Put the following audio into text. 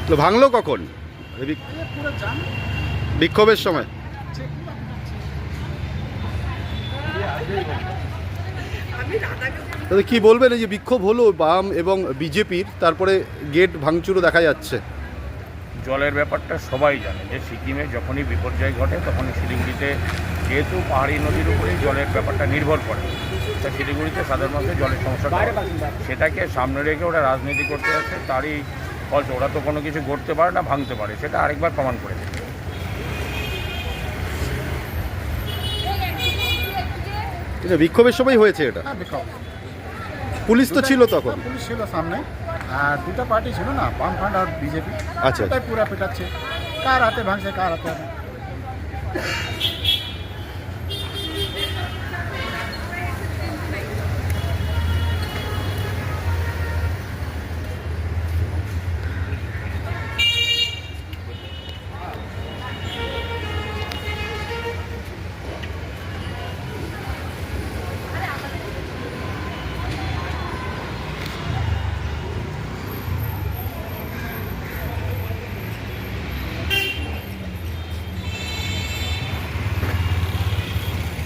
তো ভাঙলো কখন? বিক্ষোভের সময়। তাহলে কি বলবেন, এই যে বিক্ষোভ হলো বাম এবং বিজেপির, তারপরে গেট ভাঙচুরও দেখা যাচ্ছে? জলের ব্যাপারটা সবাই জানে যে সিকিমে যখনই বিপর্যয় ঘটে তখনই শিলিগুড়িতে, যেহেতু পাহাড়ি নদীর উপরেই জলের ব্যাপারটা নির্ভর করে, তা শিলিগুড়িতে সাধারণ মানুষের জলের সমস্যা সেটাকে সামনে রেখে ওরা রাজনীতি করতে যাচ্ছে। তারই ফলস, ওরা তো কোনো কিছু গড়তে পারে না, ভাঙতে পারে, সেটা আরেকবার প্রমাণ করে দেবে। এটা বিক্ষোভের সময় হয়েছে এটা? বিক্ষোভ। পুলিশ তো ছিল তখন? পুলিশ ছিল সামনে, আর দুটো পার্টি ছিল না, বামফ্রন্ট আর বিজেপি। আচ্ছা। পুরা পেটাচ্ছে, কার হাতে ভাঙছে কার হাতে।